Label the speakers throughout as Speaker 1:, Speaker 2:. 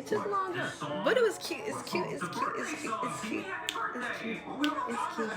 Speaker 1: It took a long time, but it was cute. It's cute. It's cute. It's cute. It's cute. It's cute. It's cute.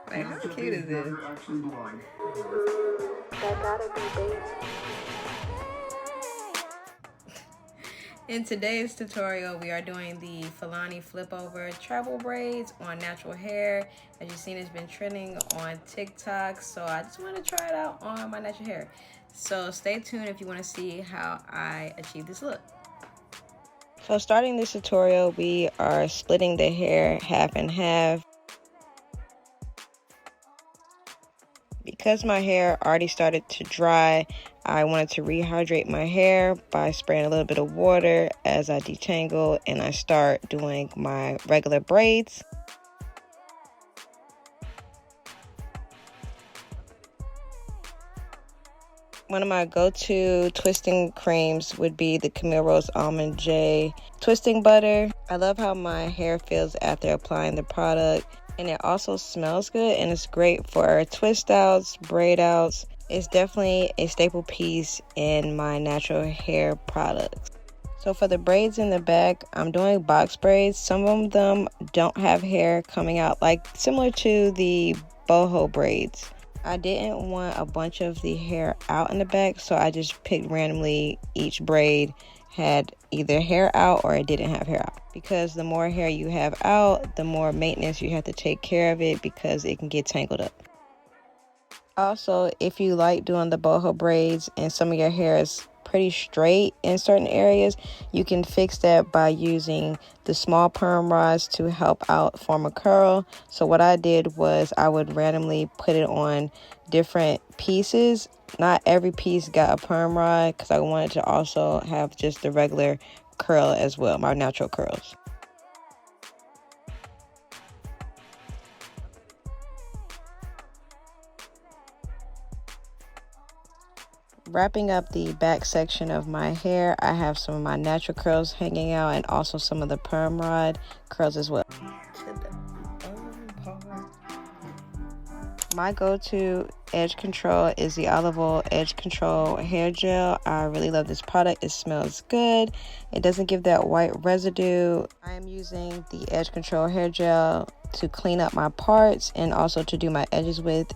Speaker 1: Like, how cute is this? That gotta be big. In today's tutorial, we are doing the Fulani flip over travel braids on natural hair. As you've seen, it's been trending on TikTok, so I just want to try it out on my natural hair. So stay tuned if you want to see how I achieve this look. So starting this tutorial, we are splitting the hair half and half. Because my hair already started to dry, I wanted to rehydrate my hair by spraying a little bit of water as I detangle and I start doing my regular braids. One of my go-to twisting creams would be the Camille Rose Almond J twisting butter. I love how my hair feels after applying the product. And it also smells good, and it's great for twist outs, braid outs. It's definitely a staple piece in my natural hair products. So for the braids in the back, I'm doing box braids. Some of them don't have hair coming out, like similar to the boho braids. I didn't want a bunch of the hair out in the back, so I just picked randomly each braid had either hair out or it didn't have hair out, because the more hair you have out, the more maintenance you have to take care of it because it can get tangled up. Also, if you like doing the boho braids and some of your hair is pretty straight in certain areas, you can fix that by using the small perm rods to help out form a curl. So what I did was I would randomly put it on different pieces. Not every piece got a perm rod because I wanted to also have just the regular curl as well, my natural curls. Wrapping up the back section of my hair, I have some of my natural curls hanging out and also some of the perm rod curls as well. My go-to edge control is the Olive Oil Edge Control Hair Gel. I really love this product. It smells good. It doesn't give that white residue. I am using the Edge Control Hair Gel to clean up my parts and also to do my edges with.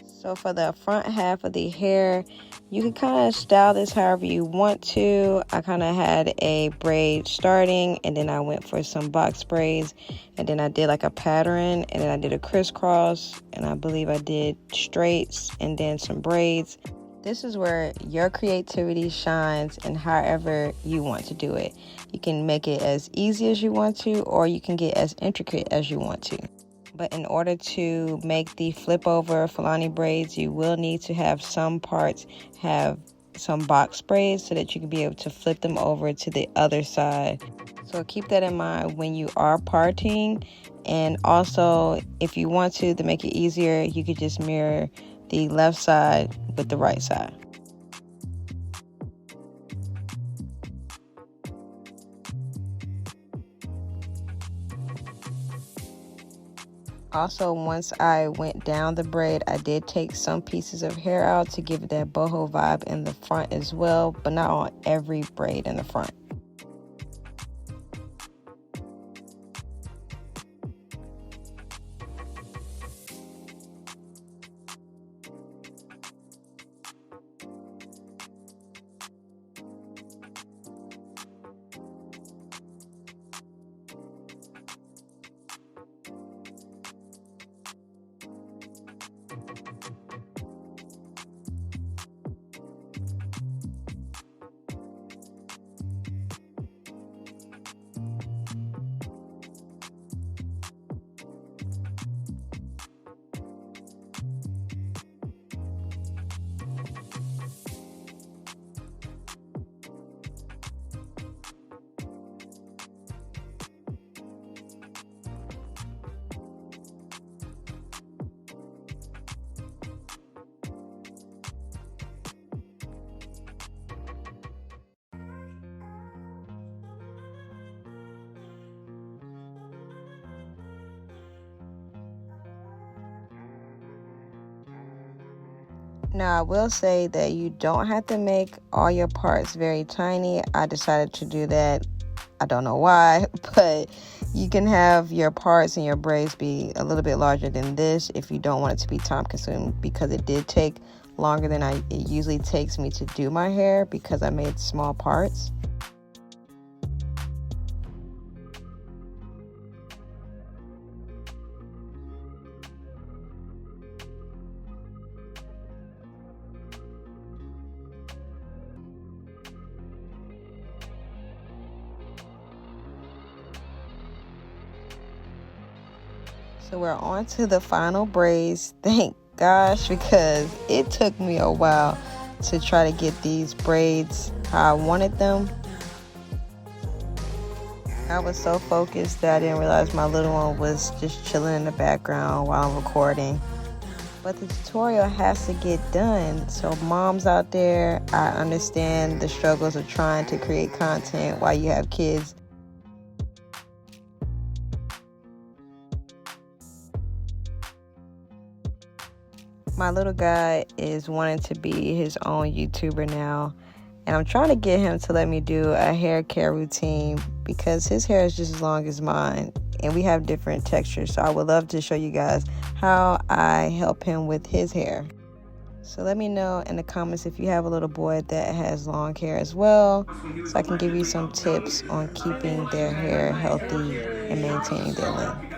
Speaker 1: So for the front half of the hair, you can kind of style this however you want to. I kind of had a braid starting, and then I went for some box braids, and then I did like a pattern, and then I did a crisscross, and I believe I did straights and then some braids. This is where your creativity shines and however you want to do it. You can make it as easy as you want to, or you can get as intricate as you want to. But in order to make the flip over Fulani braids, you will need to have some parts have some box braids so that you can be able to flip them over to the other side. So keep that in mind when you are parting. And also, if you want to make it easier, you could just mirror the left side with the right side. Also, once I went down the braid, I did take some pieces of hair out to give it that boho vibe in the front as well, but not on every braid in the front. Now, I will say that you don't have to make all your parts very tiny. I decided to do that. I don't know why, but you can have your parts and your braids be a little bit larger than this if you don't want it to be time consuming, because it did take longer than it usually takes me to do my hair because I made small parts. So we're on to the final braids. Thank gosh, because it took me a while to try to get these braids how I wanted them. I was so focused that I didn't realize my little one was just chilling in the background while I'm recording. But the tutorial has to get done. So moms out there, I understand the struggles of trying to create content while you have kids. My little guy is wanting to be his own YouTuber now, and I'm trying to get him to let me do a hair care routine because his hair is just as long as mine and we have different textures. So I would love to show you guys how I help him with his hair. So let me know in the comments if you have a little boy that has long hair as well, so I can give you some tips on keeping their hair healthy and maintaining their length.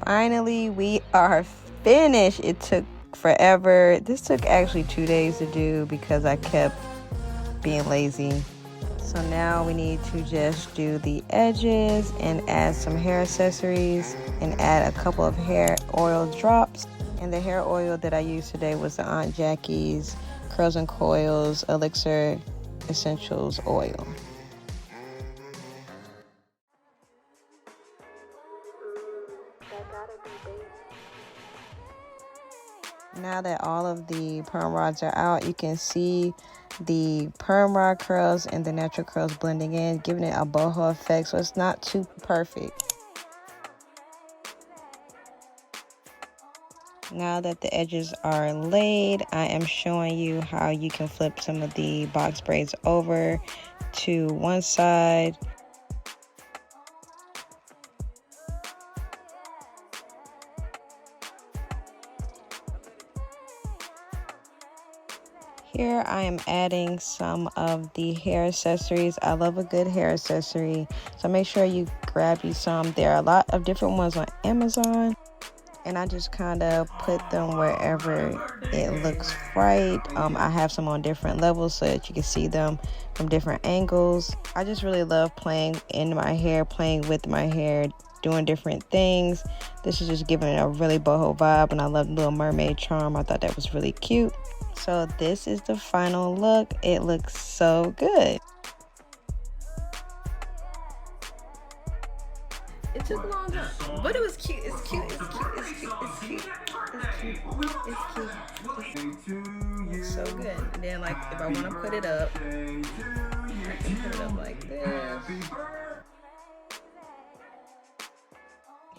Speaker 1: Finally, we are finished. It took forever. This took actually 2 days to do because I kept being lazy. So now we need to just do the edges and add some hair accessories and add a couple of hair oil drops. And the hair oil that I used today was the Aunt Jackie's Curls and Coils Elixir Essentials Oil. Now that all of the perm rods are out, you can see the perm rod curls and the natural curls blending in, giving it a boho effect, so it's not too perfect. Now that the edges are laid, I am showing you how you can flip some of the box braids over to one side. Here I am adding some of the hair accessories. I love a good hair accessory, so make sure you grab you some. There are a lot of different ones on Amazon, and I just kind of put them wherever it looks right. I have some on different levels so that you can see them from different angles. I just really love playing in my hair, playing with my hair, doing different things. This is just giving it a really boho vibe, and I love the little mermaid charm. I thought that was really cute. So this is the final look. It looks so good. It took a long time, but it was cute. It's cute. It's cute. It's cute. It's cute. It's cute. It's cute. It's so good. And then, like, if I want to put it up, I can put it up like this.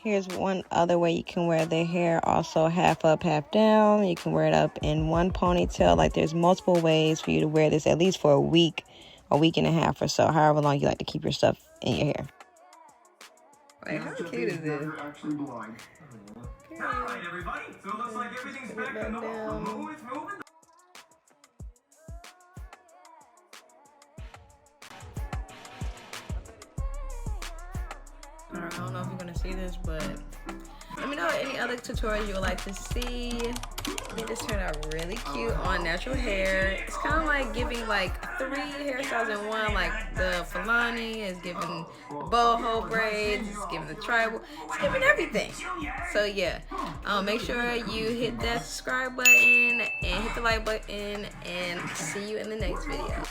Speaker 1: Here's one other way you can wear the hair, also half up, half down. You can wear it up in one ponytail. Like, there's multiple ways for you to wear this, at least for a week and a half or so, however long you like to keep your stuff in your hair. Wait, how cute is this? Alright, everybody. So it looks like everything's back to normal. It's moving. I don't know if you're gonna see this, but let me know any other tutorials you would like to see. I think this turned out really cute on natural hair. It's kind of like giving like 3 hairstyles in one. Like the Fulani is giving the boho braids, it's giving the tribal, it's giving everything. So yeah, make sure you hit that subscribe button and hit the like button, and see you in the next video.